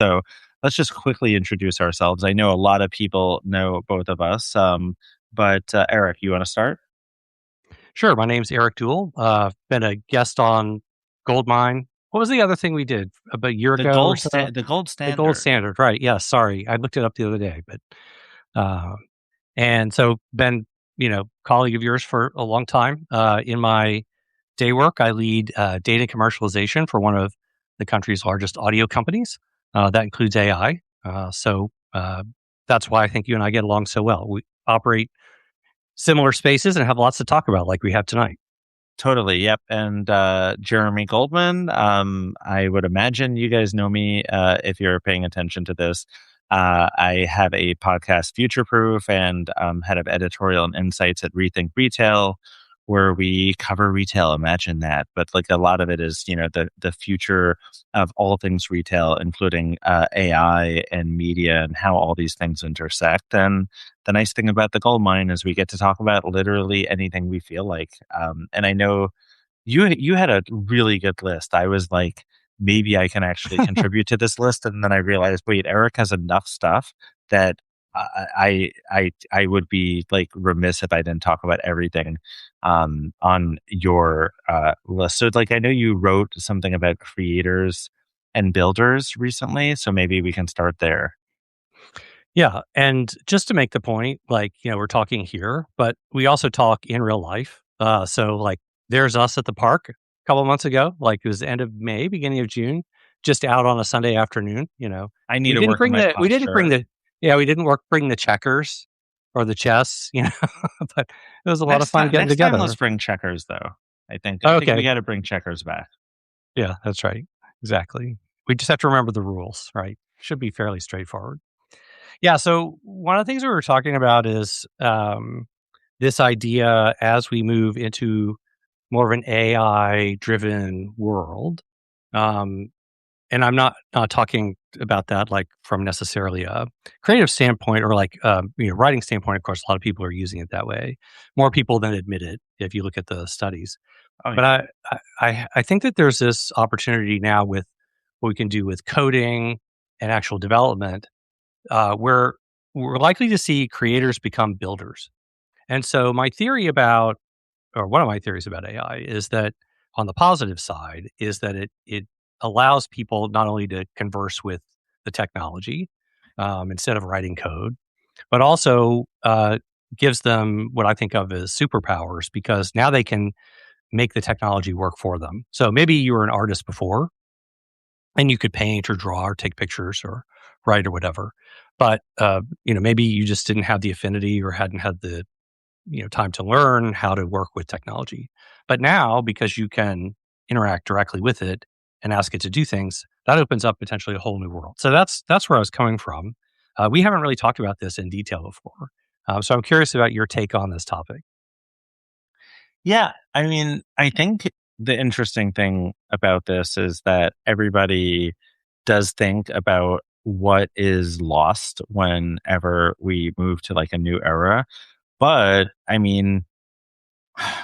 So let's just quickly introduce ourselves. I know a lot of people know both of us, but Eric, you want to start? Sure. My name's Eric Duell. Been a guest on Goldmine. What was the other thing we did about a year ago or so? The gold The gold standard. standard, right? Yeah. Sorry, I looked it up the other day, but uh, and so been colleague of yours for a long time. In my day work, I lead data commercialization for one of the country's largest audio companies. That includes AI. So that's why I think you and I get along so well. We operate similar spaces and have lots to talk about, like we have tonight. Totally. Yep. And Jeremy Goldman. I would imagine you guys know me if you're paying attention to this. I have a podcast, Future Proof, and head of editorial and insights at Rethink Retail, where we cover retail. Imagine that. But like a lot of it is, the future of all things retail, including AI and media and how all these things intersect. And the nice thing about the gold mine is we get to talk about literally anything we feel like. And I know you had a really good list. I was like, maybe I can actually contribute to this list, and then I realized, wait, Eric has enough stuff that I would be like remiss if I didn't talk about everything on your list. So, like, I know you wrote something about creators and builders recently, so maybe we can start there. Yeah, and just to make the point, like, we're talking here, but we also talk in real life. So there's us at the park a couple of months ago, like it was the end of May, beginning of June, just out on a Sunday afternoon. I need We to didn't work on bring my we didn't bring posture. we didn't bring the checkers or the chess, but it was a lot of fun getting Next time, let's together. bring checkers though. I think we Okay. got to bring checkers back. Yeah, that's right. Exactly. We just have to remember the rules, right? Should be fairly straightforward. Yeah. So one of the things we were talking about is this idea as we move into more of an AI driven world. Um, and I'm not talking about that like from necessarily a creative standpoint or like writing standpoint. Of course, a lot of people are using it that way. More people than admit it if you look at the studies. Oh But yeah. I think that there's this opportunity now with what we can do with coding and actual development, where we're likely to see creators become builders. And so my theory about, or one of my theories about AI is that on the positive side is that it allows people not only to converse with the technology instead of writing code, but also gives them what I think of as superpowers because now they can make the technology work for them. So maybe you were an artist before and you could paint or draw or take pictures or write or whatever. But maybe you just didn't have the affinity or hadn't had the time to learn how to work with technology. But now, because you can interact directly with it and ask it to do things, that opens up potentially a whole new world. So that's where I was coming from. We haven't really talked about this in detail before, so I'm curious about your take on this topic. Yeah, I mean, I think the interesting thing about this is that everybody does think about what is lost whenever we move to like a new era. But I mean,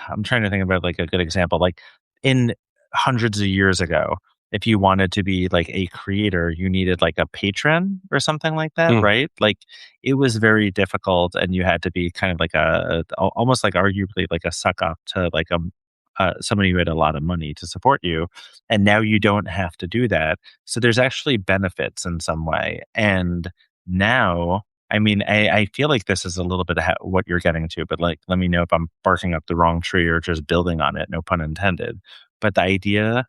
I'm trying to think about like a good example. Like in hundreds of years ago, if you wanted to be like a creator, you needed like a patron or something like that, Mm, right? Like it was very difficult, and you had to be kind of like almost like arguably like a suck up to like somebody who had a lot of money to support you. And now you don't have to do that. So there's actually benefits in some way. And now I mean, I feel like this is a little bit of what you're getting to, but like, let me know if I'm barking up the wrong tree or just building on it. No pun intended. But the idea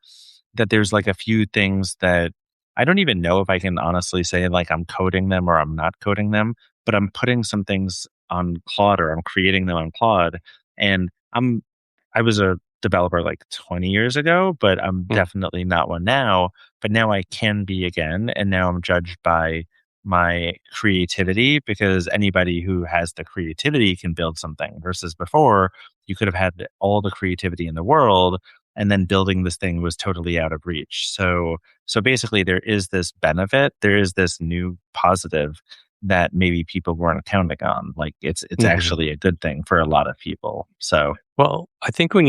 that there's like a few things that I don't even know if I can honestly say like I'm coding them or I'm not coding them, but I'm putting some things on Claude or I'm creating them on Claude. And I was a developer like 20 years ago, but I'm mm, definitely not one now. But now I can be again. And now I'm judged by my creativity because anybody who has the creativity can build something versus before you could have had all the creativity in the world and then building this thing was totally out of reach. So basically there is this benefit, there is this new positive that maybe people weren't counting on. Like it's mhm. actually a good thing for a lot of people. So Well, I think if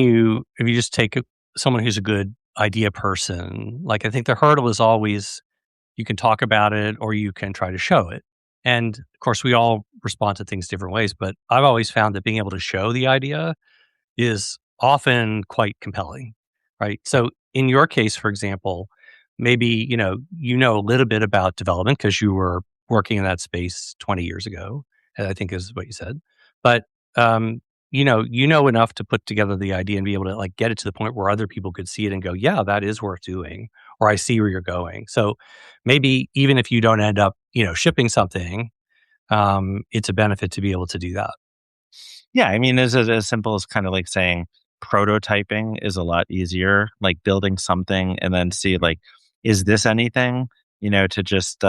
you just take someone who's a good idea person, like I think the hurdle is always You can talk about it or you can try to show it. And of course, we all respond to things different ways, but I've always found that being able to show the idea is often quite compelling, right? So in your case, for example, maybe, you know a little bit about development because you were working in that space 20 years ago, I think is what you said. But you know enough to put together the idea and be able to like get it to the point where other people could see it and go, yeah, that is worth doing, or I see where you're going. So maybe even if you don't end up, shipping something, it's a benefit to be able to do that. Yeah, I mean, is it as simple as kind of like saying prototyping is a lot easier, like building something and then see like, is this anything? To just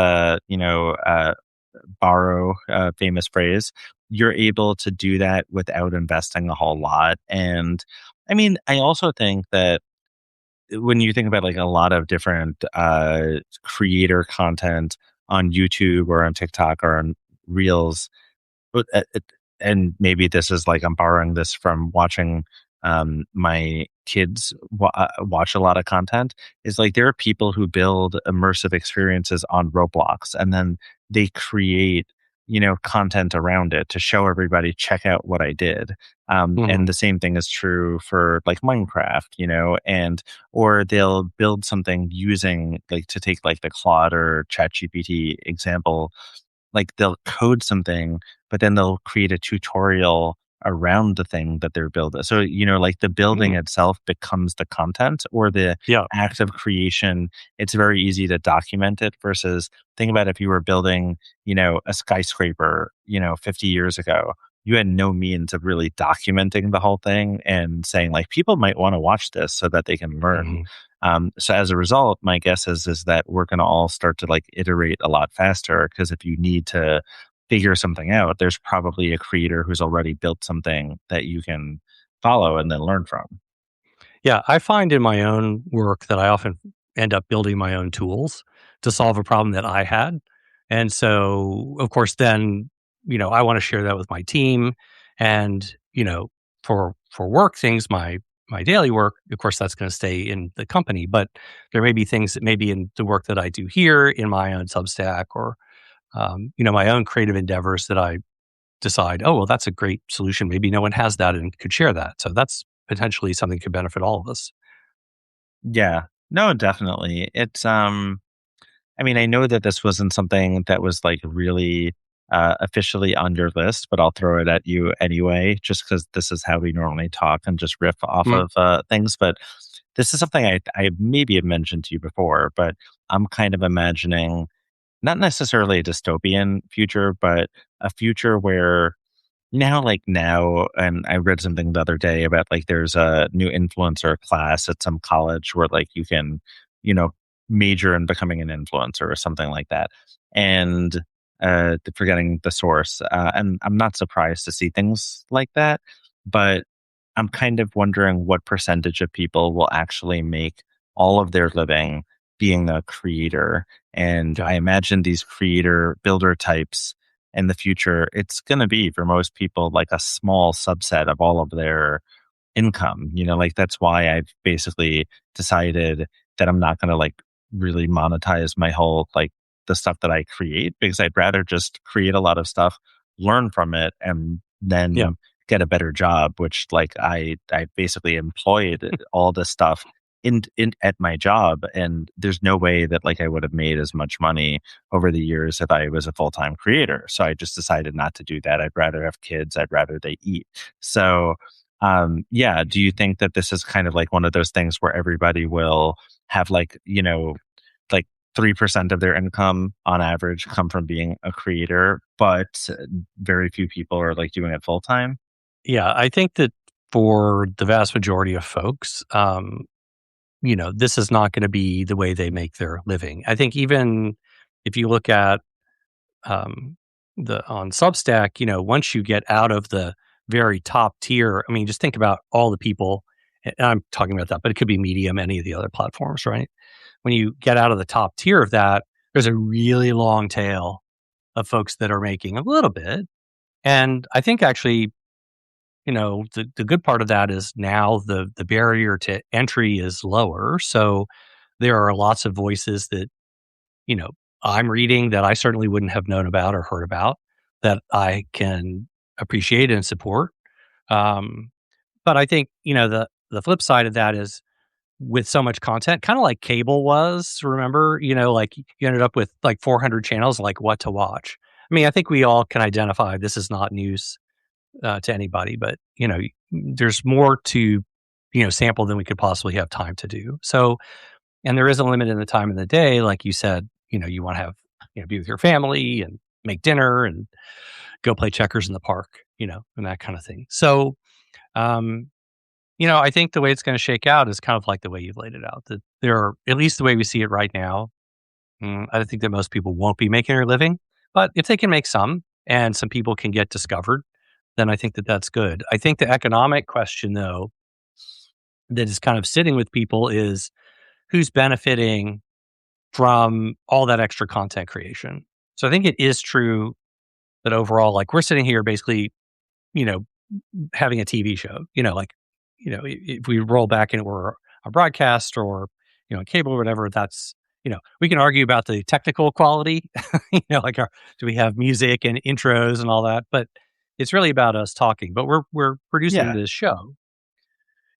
borrow a famous phrase, you're able to do that without investing a whole lot. And I mean, I also think that when you think about like a lot of different creator content on YouTube or on TikTok or on Reels, but, and maybe this is like I'm borrowing this from watching my kids watch a lot of content. Is like there are people who build immersive experiences on Roblox, and then they create content around it to show everybody, check out what I did. And Hmm. the same thing is true for like Minecraft, and or they'll build something using like to take like the Claude or ChatGPT example, like they'll code something, but then they'll create a tutorial around the thing that they're building. So, like the building Mm. itself becomes the content or the Yeah. act of creation. It's very easy to document it versus think about if you were building, a skyscraper, 50 years ago, you had no means of really documenting the whole thing and saying like people might want to watch this so that they can learn. Hmm. So as a result, my guess is that we're going to all start to like iterate a lot faster because if you need to figure something out, there's probably a creator who's already built something that you can follow and then learn from. Yeah, I find in my own work that I often end up building my own tools to solve a problem that I had. And so, of course, then, I want to share that with my team and, for work things, my daily work, of course, that's going to stay in the company, but there may be things that maybe in the work that I do here in my own Substack or my own creative endeavors that I decide, oh, well, that's a great solution. Maybe no one has that and could share that. So that's potentially something that could benefit all of us. Yeah. No, definitely. I mean, I know that this wasn't something that was like really officially on your list, but I'll throw it at you anyway, just because this is how we normally talk and just riff off Mm, of things. But this is something I maybe have mentioned to you before, but I'm kind of imagining not necessarily a dystopian future, but a future where now, and I read something the other day about like there's a new influencer class at some college where like you can, you know, major in becoming an influencer or something like that. And forgetting the source. And I'm not surprised to see things like that, but I'm kind of wondering what percentage of people will actually make all of their living being a creator. And yeah. I imagine these creator builder types in the future, it's going to be for most people like a small subset of all of their income. Like that's why I've basically decided that I'm not going to like really monetize my whole like the stuff that I create because I'd rather just create a lot of stuff, learn from it, and Yeah. then get a better job. Which like I basically employed all this stuff in at my job, and there's no way that like I would have made as much money over the years if I was a full time creator. So I just decided not to do that. I'd rather have kids. I'd rather they eat. So yeah, do you think that this is kind of like one of those things where everybody will have like, like 3% of their income on average come from being a creator, but very few people are like doing it full time? Yeah. I think that for the vast majority of folks, this is not going to be the way they make their living. I think even if you look at the on Substack, once you get out of the very top tier, I mean, just think about all the people. And I'm talking about that, but it could be Medium, any of the other platforms, right? When you get out of the top tier of that, there's a really long tail of folks that are making a little bit. And I think actually, the good part of that is now the barrier to entry is lower. So there are lots of voices that, I'm reading that I certainly wouldn't have known about or heard about that I can appreciate and support. Um, but I think, the flip side of that is with so much content, kind of like cable was, remember, like you ended up with like 400 channels, like what to watch. I mean, I think we all can identify this is not news to anybody, but there's more to, sample than we could possibly have time to do. So, and there is a limit in the time of the day. Like you said, you want to have, be with your family and make dinner and go play checkers in the park, and that kind of thing. So, um, I think the way it's going to shake out is kind of like the way you've laid it out. That there are, at least the way we see it right now, I think that most people won't be making their living. But if they can make some and some people can get discovered, then I think that that's good. I think the economic question, though, that is kind of sitting with people is who's benefiting from all that extra content creation. So I think it is true that overall, like we're sitting here basically, you know, having a TV show, like, if we roll back and we're a broadcast or, cable or whatever, that's, we can argue about the technical quality, like do we have music and intros and all that, but it's really about us talking, but we're producing Yeah. this show,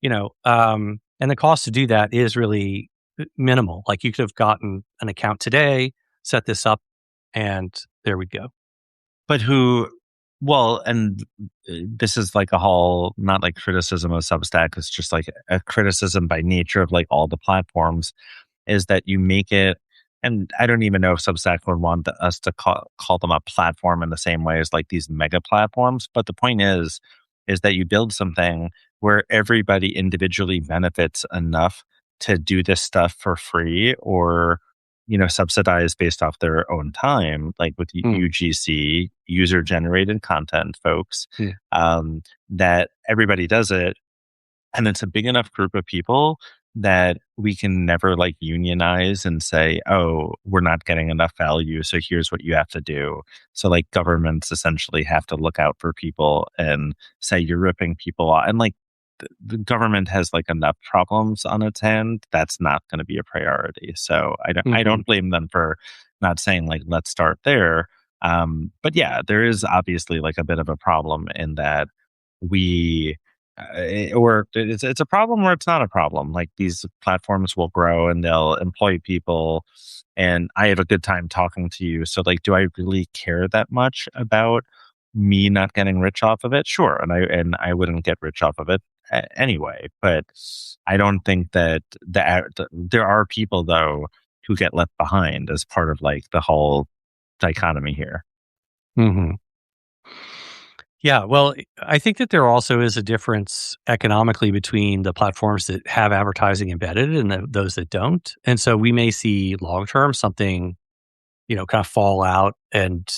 and the cost to do that is really minimal. Like you could have gotten an account today, set this up, and there we go. But who, well, and this is like a whole, not like criticism of Substack, it's just like a criticism by nature of like all the platforms, is that you make it, and I don't even know if Substack would want us to call them a platform in the same way as like these mega platforms. But the point is that you build something where everybody individually benefits enough to do this stuff for free or, subsidized based off their own time, like with Mm, UGC, user generated content folks, yeah. that everybody does it, and it's a big enough group of people that we can never like unionize and say, oh, we're not getting enough value, so here's what you have to do. So like governments essentially have to look out for people and say you're ripping people off. And like the government has like enough problems on its hand. That's not going to be a priority. So I Mhm. don't blame them for not saying like, let's start there. But yeah, there is obviously like a bit of a problem in that we or it's a problem or it's not a problem. Like these platforms will grow and they'll employ people, and I have a good time talking to you. So like, do I really care that much about me not getting rich off of it? Sure, and I wouldn't get rich off of it anyway. But I don't think that there are people though who get left behind as part of like the whole dichotomy here. Mhm. Yeah, well, I think that there also is a difference economically between the platforms that have advertising embedded and those that don't. And so we may see long term something, kind of fall out and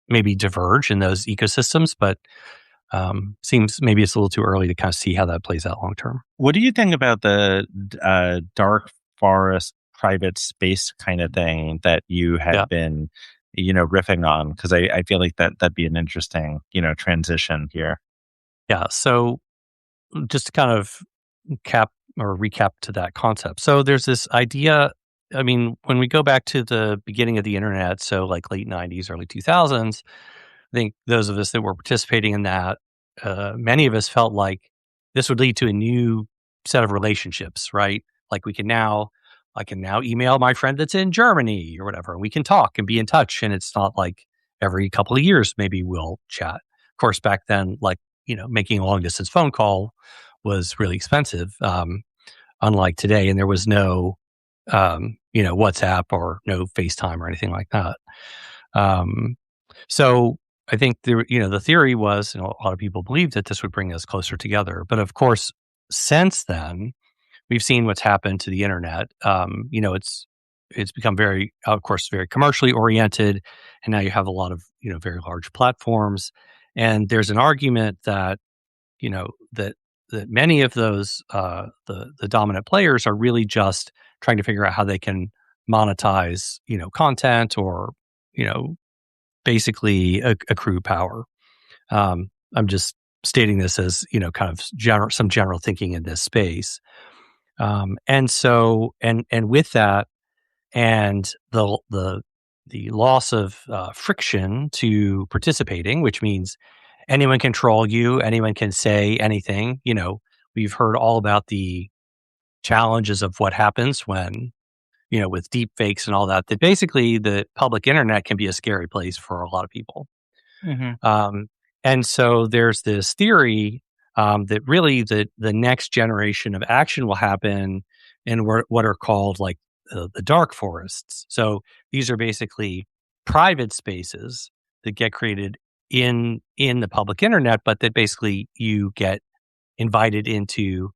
maybe diverge in those ecosystems, but seems maybe it's a little too early to kind of see how that plays out long term. What do you think about the dark forest private space kind of thing that you Yeah. had been, riffing on? Because I feel like that'd be an interesting, transition here. Yeah. So just to kind of cap or recap to that concept. So there's this idea. I mean, when we go back to the beginning of the internet, so like late 90s, early 2000s, I think those of us that were participating in that, many of us felt like this would lead to a new set of relationships, right? Like I can now email my friend that's in Germany or whatever, and we can talk and be in touch. And it's not like every couple of years, maybe we'll chat. Of course, back then, like, making a long distance phone call was really expensive, unlike today. And there was no, WhatsApp or no FaceTime or anything like that. Um, so I think the theory was, a lot of people believed that this would bring us closer together. But of course, since then, we've seen what's happened to the internet. It's become very, of course, very commercially oriented, and now you have a lot of very large platforms. And there's an argument that you know that that many of those the dominant players are really just trying to figure out how they can monetize content or you know basically accrue power. I'm just stating this as kind of some general thinking in this space. And so and with that and the the loss of friction to participating, which means anyone can troll you, anyone can say anything. We've heard all about the challenges of what happens when, with deep fakes and all that, that basically the public internet can be a scary place for a lot of people. Hmm. Um, and so there's this theory that really the next generation of action will happen in what are called like the dark forests. So these are basically private spaces that get created in the public internet, but that basically you get invited into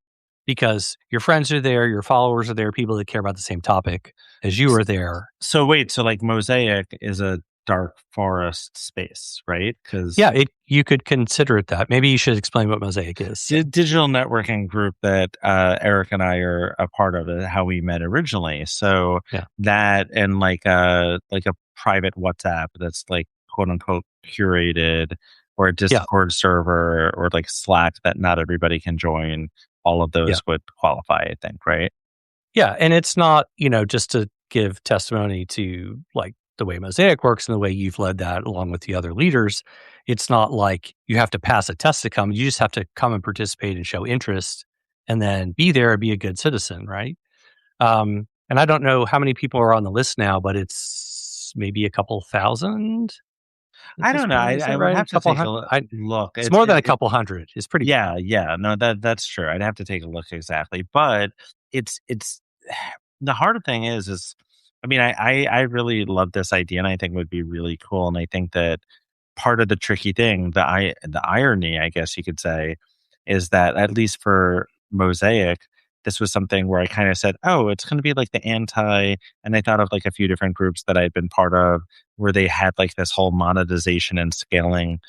because your friends are there, your followers are there, people that care about the same topic as you are there. So wait, so like Mosaic is a dark forest space, right? Because Yeah, you could consider it that. Maybe you should explain what Mosaic is. digital networking group that Eric and I are a part of, how we met originally. So Yeah. that and like a private WhatsApp that's like quote unquote curated, or a Yeah. Discord server, or like Slack that not everybody can join. All of Yeah. those would qualify, I think, right? Yeah, and it's not, just to give testimony to, like, the way Mosaic works and the way you've led that along with the other leaders. It's not like you have to pass a test to come. You just have to come and participate and show interest and then be there and be a good citizen, right? And I don't know how many people are on the list now, but it's maybe a couple thousand at I this don't know. point. Is I that would right? A have to couple take a hundred? look. It's more than a couple hundred. It's pretty big. Yeah, yeah. No, that's true. I'd have to take a look exactly. But it's the hard thing is I mean, I really love this idea and I think it would be really cool. And I think that part of the tricky thing, the irony, I guess you could say, is that at least for Mosaic, this was something where I kind of said, "Oh, it's going to be like the anti," and I thought of like a few different groups that I'd been part of where they had like this whole monetization and scaling,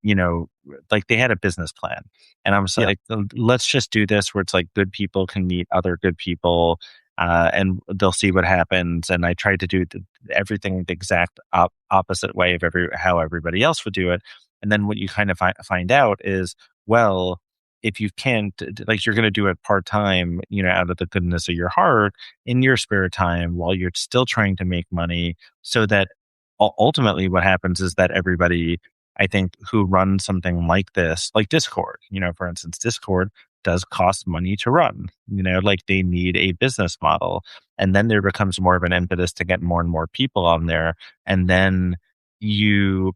you know, like they had a business plan. And I was Yeah. like, let's just do this where it's like good people can meet other good people, and they'll see what happens. And I tried to do everything the exact opposite way of how everybody else would do it. And then what you kind of find out is, well, if you can't, like, you're going to do it part time, out of the goodness of your heart in your spare time while you're still trying to make money, so that ultimately what happens is that everybody, I think, who run something like this, like Discord, for instance, Discord does cost money to run, like they need a business model. And then there becomes more of an impetus to get more and more people on there. And then you,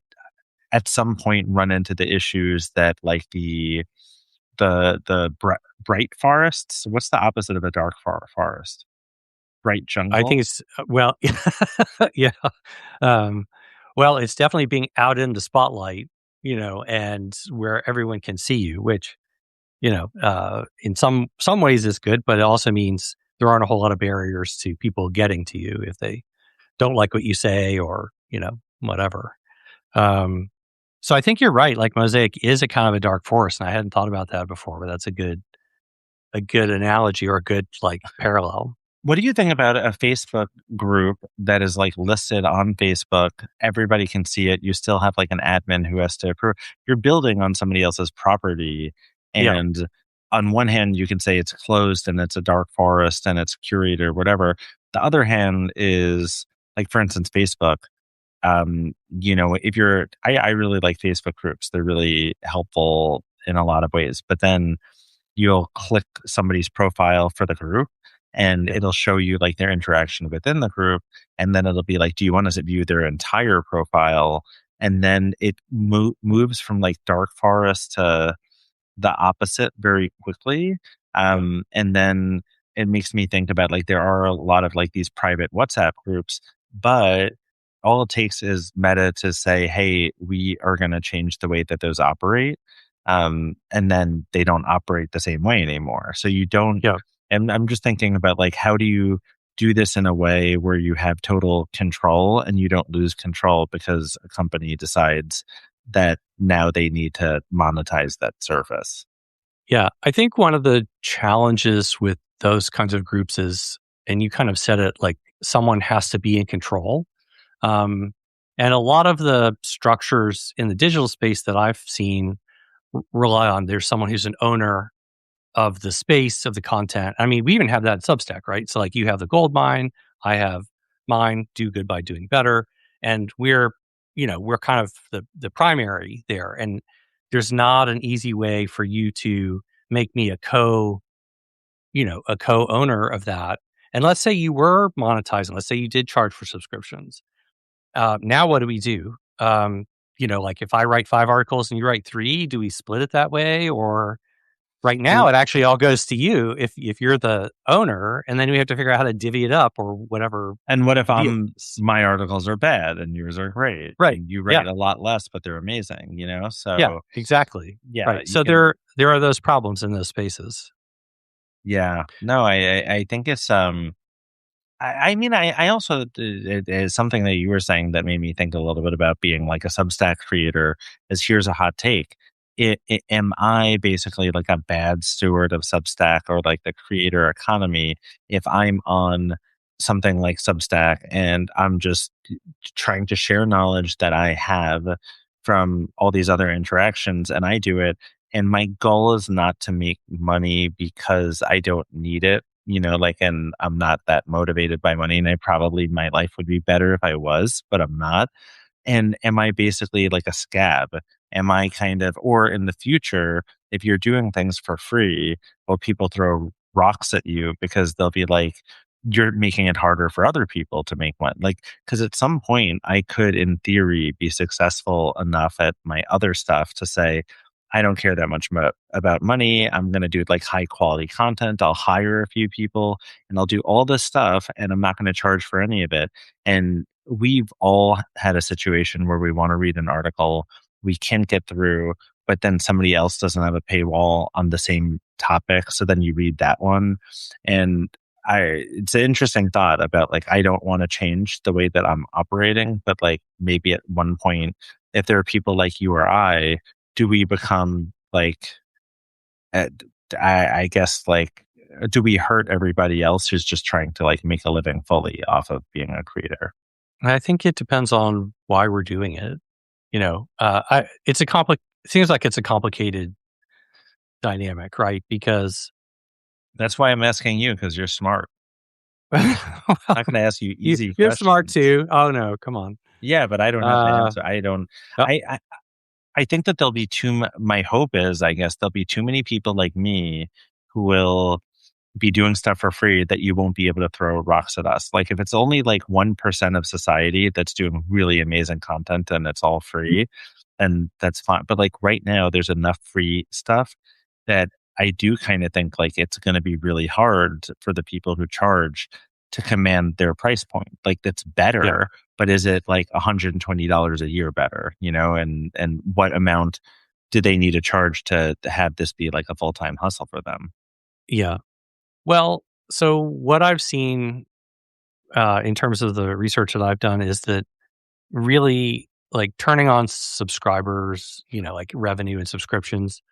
at some point, run into the issues that like bright forests. What's the opposite of a dark forest? Bright I jungle. think it's well, yeah. Um, well, it's definitely being out in the spotlight, and where everyone can see you, which, in some ways is good, but it also means there aren't a whole lot of barriers to people getting to you if they don't like what you say or, whatever. Um, so I think you're right. Like Mosaic is a kind of a dark forest, and I hadn't thought about that before, but that's a good analogy or a good like parallel. What do you think about a Facebook group that is like listed on Facebook? Everybody can see it. You still have like an admin who has to approve. You're building on somebody else's property. Yeah. And on one hand, you can say it's closed and it's a dark forest and it's curated or whatever. The other hand is, like, for instance, Facebook. If I really like Facebook groups. They're really helpful in a lot of ways. But then you'll click somebody's profile for the group and Yeah. it'll show you like their interaction within the group, and then it'll be like, do you want us to view their entire profile? And then it moves from like dark forest to the opposite very quickly. Yeah. And then it makes me think about, like, there are a lot of like these private WhatsApp groups, but all it takes is Meta to say, hey, we are going to change the way that those operate. And then they don't operate the same way anymore. So you don't, Yeah. and I'm just thinking about like, how do you do this in a way where you have total control and you don't lose control because a company decides that now they need to monetize that service? Yeah. I think one of the challenges with those kinds of groups is, and you kind of said it, like someone has to be in control. Um, and a lot of the structures in the digital space that I've seen rely on there's someone who's an owner of the space of the content. I mean, we even have that in Substack, right? So like you have the Goldmine, I have, mine, do good by doing better. And we're kind of the primary there. And there's not an easy way for you to make me a co-owner of that. And let's say you were monetizing, let's say you did charge for subscriptions. Now what do we do? Like if I write 5 articles and you write 3, do we split it that way? Or right now it actually all goes to you if you're the owner, and then we have to figure out how to divvy it up or whatever And what if the deal is. my articles are bad and yours are great Right. and you Yeah. write a lot less, but they're amazing, you know? Yeah, So exactly. yeah, Right. you So can, there are those problems in those spaces. yeah, no, I think it's, I mean, I also it is something that you were saying that made me think a little bit about being like a Substack creator. Is here's a hot take: am I basically like a bad steward of Substack or like the creator economy if I'm on something like Substack and I'm just trying to share knowledge that I have from all these other interactions, and I do it, and my goal is not to make money because I don't need it, like, and I'm not that motivated by money. And my life would be better if I was, but I'm not. And am I basically like a scab? Am I kind of, or in the future, if you're doing things for free, will people throw rocks at you because they'll be like, you're making it harder for other people to make one? Like, because at some point, I could, in theory, be successful enough at my other stuff to say, I don't care that much about money. I'm going to do like high quality content. I'll hire a few people and I'll do all this stuff and I'm not going to charge for any of it. And we've all had a situation where we want to read an article, we can't get through, but then somebody else doesn't have a paywall on the same topic. So then you read that one. And it's an interesting thought about like, I don't want to change the way that I'm operating, but like maybe at one point, if there are people like you or I, do we become like, uh, I guess like, do we hurt everybody else who's just trying to like make a living fully off of being a creator? And I think it depends on why we're doing it. It seems like it's a complicated dynamic, right? Because That's why I'm asking you, because you're smart. well, I'm not going to ask you easy you're smart questions. too. Oh no, come on. Yeah, but I don't have the Uh, answer. I don't. oh, I I, I think that there'll be my hope is, I guess, there'll be too many people like me who will be doing stuff for free that you won't be able to throw rocks at us. Like if it's only like 1% of society that's doing really amazing content and it's all free, and that's fine. But like right now, there's enough free stuff that I do kind of think like it's going to be really hard for the people who charge to command their price point. Like that's yeah, better, but is it like $120 a year better? And what amount do they need to charge to have this be like a full time hustle for them? yeah. Well, so what I've seen in terms of the research that I've done is that really like turning on subscribers, like revenue and subscriptions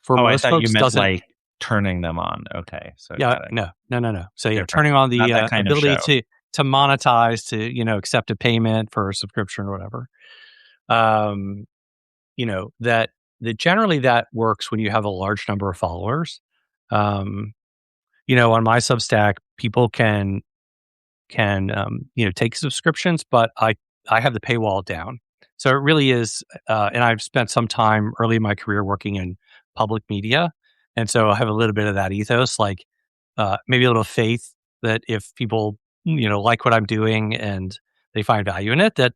for Oh, I most thought you folks meant doesn't. like turning them on. Okay, so Yeah, got it. no, no, no, no. So yeah, Different. turning on Not the that kind of ability show. to monetize, to accept a payment for a subscription or whatever. Um, that generally that works when you have a large number of followers. Um, on my Substack, people can take subscriptions, but I have the paywall down. So it really is, and I've spent some time early in my career working in public media, and so I have a little bit of that ethos, like maybe a little faith that if people like what I'm doing and they find value in it, that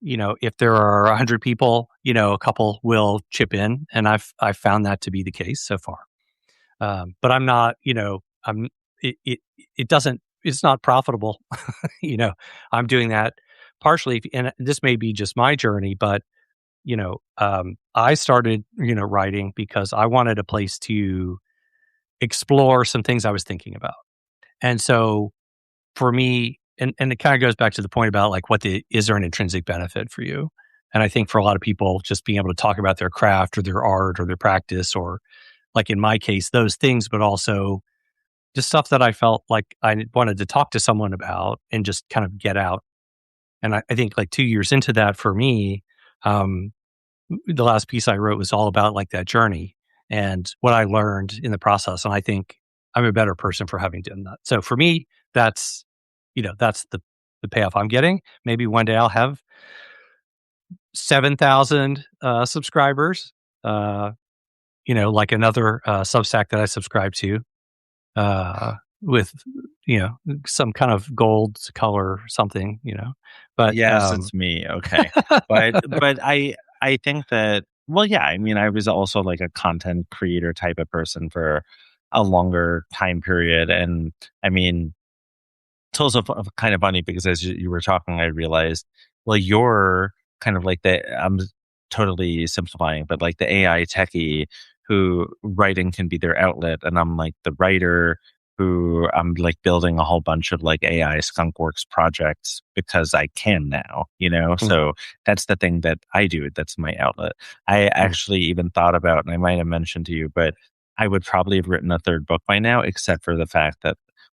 if there are 100 people, a couple will chip in, and I've found that to be the case so far. But I'm not, I'm it it doesn't it's not profitable. you know, I'm doing that partially, and this may be just my journey, but I started, writing because I wanted a place to explore some things I was thinking about. And so for me, and it kind of goes back to the point about like is there an intrinsic benefit for you? And I think for a lot of people, just being able to talk about their craft or their art or their practice, or like in my case, those things, but also just stuff that I felt like I wanted to talk to someone about and just kind of get out. And I think like 2 years into that for me, um, the last piece I wrote was all about like that journey and what I learned in the process. And I think I'm a better person for having done that. So for me, that's, that's the payoff I'm getting. Maybe one day I'll have 7,000 subscribers. Uh, like another Substack that I subscribe to, with some kind of gold color something. But Yes, it's me. Okay. But I think that, well, yeah, I mean, I was also like a content creator type of person for a longer time period. And I mean, it's also kind of funny because as you were talking, I realized, well, you're kind of like I'm totally simplifying, but like the AI techie who writing can be their outlet. And I'm like the writer who I'm like building a whole bunch of like AI skunkworks projects because I can now, you know? mm, So that's the thing that I do. That's my outlet. I mm. actually even thought about, and I might have mentioned to you, but I would probably have written a third book by now, except for the fact that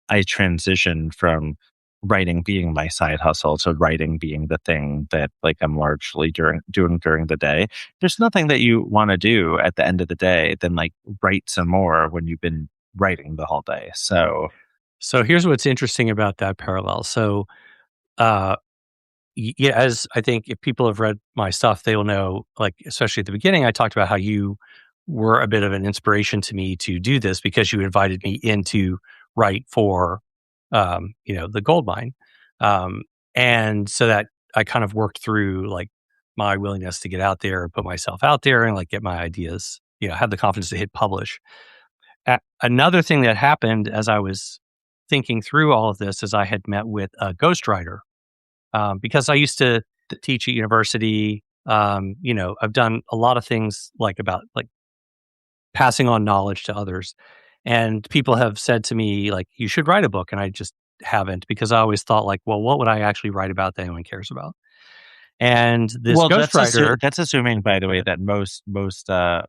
I transitioned from writing being my side hustle to writing being the thing that like I'm largely doing during the day. There's nothing that you want to do at the end of the day than like write some more when you've been writing the whole day. So So here's what's interesting about that parallel. So, uh, yeah, as I think if people have read my stuff, they will know, like, especially at the beginning, I talked about how you were a bit of an inspiration to me to do this because you invited me in to write for, the Goldmine. Um, and so that I kind of worked through like my willingness to get out there and put myself out there and like get my ideas, have the confidence to hit publish. Another thing that happened as I was thinking through all of this is I had met with a ghostwriter, because I used to teach at university. I've done a lot of things like about like passing on knowledge to others, and people have said to me like, "You should write a book," and I just haven't because I always thought like, "Well, what would I actually write about that anyone cares about?" And this well, ghostwriter, that's assuming, by the way, that most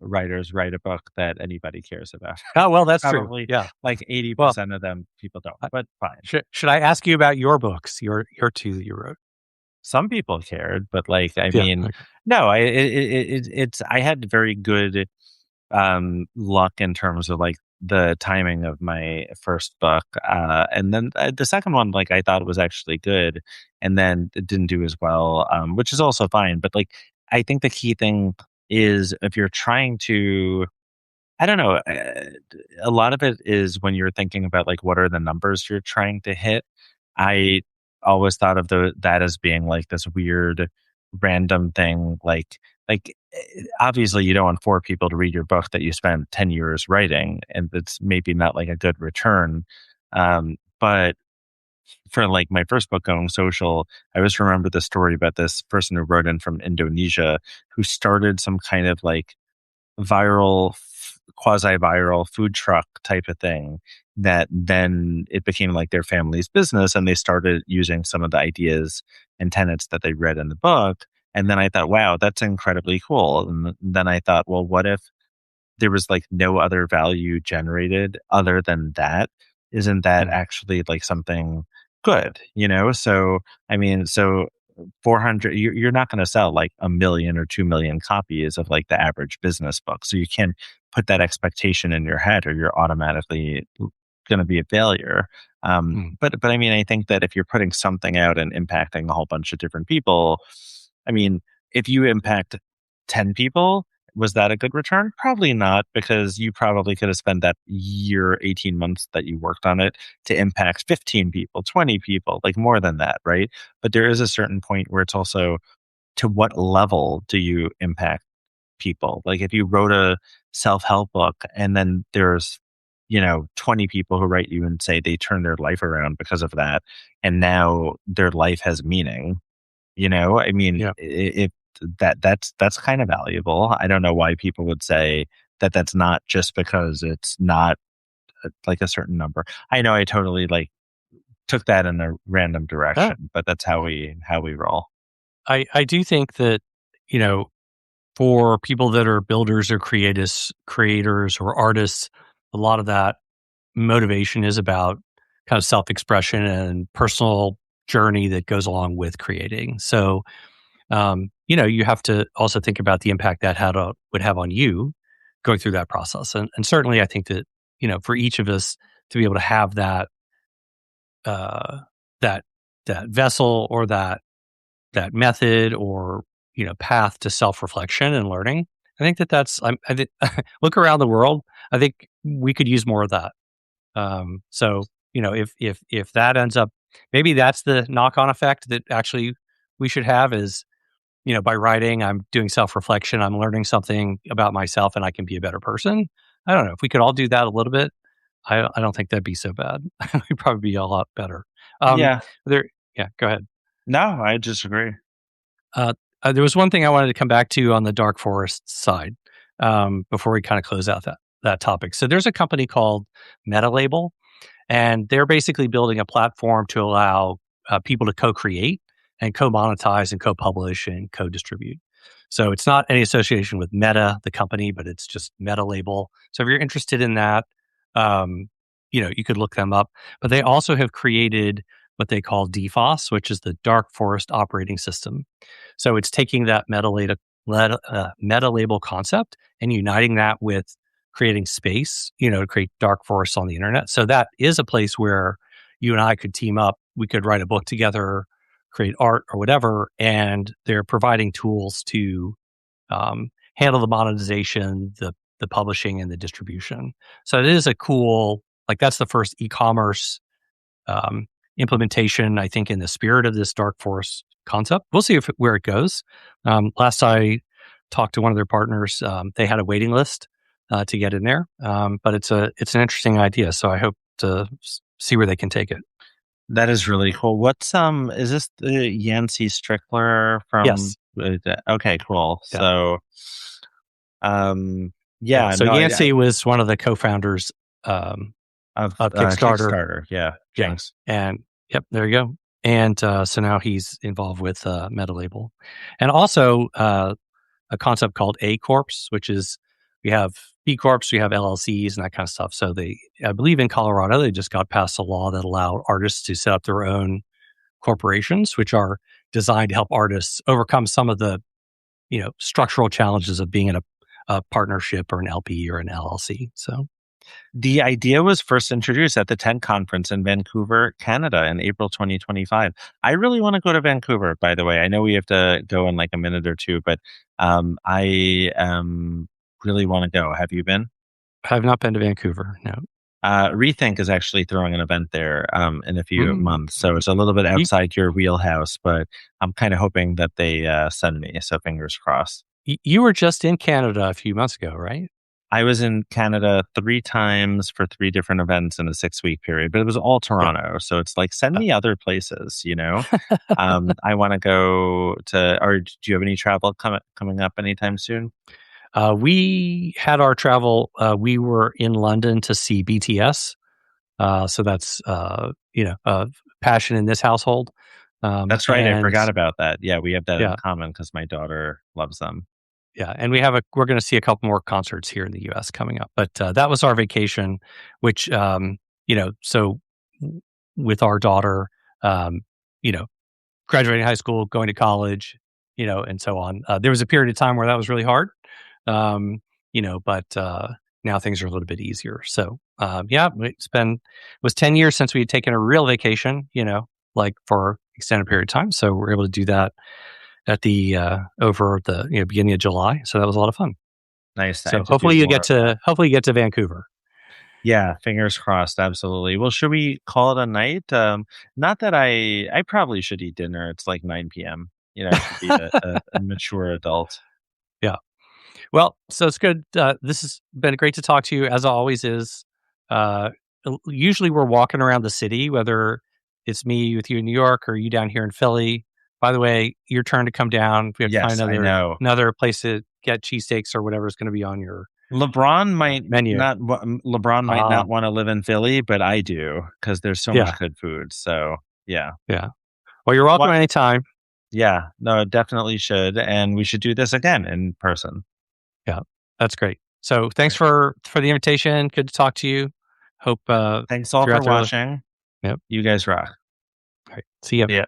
writers write a book that anybody cares about. oh well, that's true. Probably Yeah. like eighty Well, percent of them people don't, I, but fine. should I ask you about your books, your two that you wrote? Some people cared, but like I Yeah. mean, Okay. no, it's I had very good luck in terms of like the timing of my first book, and then the second one, like I thought was actually good, and then it didn't do as well, which is also fine. But like I think the key thing is if you're trying to, I don't know. A lot of it is when you're thinking about like what are the numbers you're trying to hit. I always thought of that as being like this weird, random thing. Obviously you don't want four people to read your book that you spent 10 years writing, and it's maybe not like a good return. But for like my first book, Going Social, I always remember the story about this person who wrote in from Indonesia who started some kind of like viral, quasi-viral food truck type of thing that then it became like their family's business, and they started using some of the ideas and tenets that they read in the book. And then I thought, wow, that's incredibly cool. And then I thought, well, what if there was like no other value generated other than that? Isn't that Mm, actually like something good, you know? So I mean, so 400, you're not going to sell like a million or 2 million copies of like the average business book, so you can't put that expectation in your head or you're automatically going to be a failure. mm. But I mean, I think that if you're putting something out and impacting a whole bunch of different people, I mean, if you impact 10 people, was that a good return? Probably not, because you probably could have spent that year, 18 months that you worked on it to impact 15 people, 20 people, like more than that, right? But there is a certain point where it's also, to what level do you impact people? Like if you wrote a self-help book and then there's, 20 people who write you and say they turned their life around because of that, and now their life has meaning, I mean, Yeah. if that's kind of valuable. I don't know why people would say that that's not, just because it's not like a certain number. I know I totally like took that in a random Ah, direction, but that's how we roll. I do think that, you know, for people that are builders or creators or artists, a lot of that motivation is about kind of self-expression and personal journey that goes along with creating. So, you have to also think about the impact that would have on you going through that process. And certainly I think that, for each of us to be able to have uh, that that vessel or that method or path to self-reflection and learning. I think I think look around the world. I think we could use more of that. So if that ends up, maybe that's the knock-on effect that actually we should have is, by writing, I'm doing self-reflection, I'm learning something about myself, and I can be a better person. I don't know if we could all do that a little bit. I don't think that'd be so bad. We'd probably be a lot better. Um, Yeah. there, yeah, go ahead. No, I disagree. Uh, there was one thing I wanted to come back to on the dark forest side before we kind of close out that topic. So there's a company called MetaLabel, and they're basically building a platform to allow people to co-create and co-monetize and co-publish and co-distribute. So it's not any association with Meta, the company, but it's just MetaLabel. So if you're interested in that, um, you could look them up. But they also have created what they call DFOS, which is the Dark Forest Operating System. So it's taking that meta label concept and uniting that with creating space, to create dark forests on the internet. So that is a place where you and I could team up. We could write a book together, create art or whatever, and they're providing tools to handle the monetization, the publishing, and the distribution. So it is a cool, like that's the first e-commerce um, implementation, I think, in the spirit of this dark forest concept. We'll see where it goes. Last I talked to one of their partners, they had a waiting list to get in there, but it's an interesting idea. So I hope to see where they can take it. That is really cool. What's is this the Yancey Strickler from Yes. okay, cool. Yeah. So Yeah. yeah, So no, Yancey was one of the co-founders of of Kickstarter. Kickstarter. Yeah, Yeah. Jinx. And yep, there you go. And so now he's involved with MetaLabel. And also a concept called A Corps, which is we have B Corps, we have LLCs and that kind of stuff. So I believe in Colorado, they just got passed a law that allowed artists to set up their own corporations, which are designed to help artists overcome some of the, structural challenges of being in a partnership or an LP or an LLC. So The idea was first introduced at the 10 conference in Vancouver, Canada in April 2025. I really want to go to Vancouver, by the way. I know we have to go in like a minute or two, but I really want to go. Have you been? I've not been to Vancouver. No. Rethink is actually throwing an event there in a few Mm. months. So it's a little bit You, outside your wheelhouse, but I'm kind of hoping that they send me. So fingers crossed. you were just in Canada a few months ago, right? I was in Canada 3 times for 3 different events in a 6 week period, but it was all Yeah. Toronto. So it's like, send me other places, I want to go to, or do you have any travel coming up anytime soon? We had our travel. We were in London to see BTS. So that's, a passion in this household. That's right. I And forgot about that. Yeah, we have that in yeah, common because my daughter loves them. yeah. And we're going to see a couple more concerts here in the US coming up. But that was our vacation, which, so with our daughter, um, you know, graduating high school, going to college, and so on. There was a period of time where that was really hard, but now things are a little bit easier. So, yeah, it was 10 years since we had taken a real vacation, like for extended period of time. So we're able to do that at the over the beginning of July. So that was a lot of fun. Nice. I So have to do more of that. hopefully you get to Vancouver. Yeah, fingers crossed. Absolutely. Well, should we call it a night? Not that I probably should eat dinner. It's like 9 p.m. I should be a mature adult. Yeah. Well, so it's good. This has been great to talk to you, as always is. Uh, Usually we're walking around the city, whether it's me with you in New York or you down here in Philly. By the way, your turn to come down. We have to find Yes, I know. another place to get cheesesteaks or whatever is going to be on your LeBron might menu. not. LeBron might Uh, not want to live in Philly, but I do because there's so much yeah, good food. So yeah. yeah. Well, you're welcome What? anytime. Yeah. No, it definitely should, and we should do this again in person. Yeah, that's great. So thanks Right. for the invitation. Good to talk to you. Hope Thanks all you're for out there. watching. Yep. You guys rock. All right. See ya. Yeah.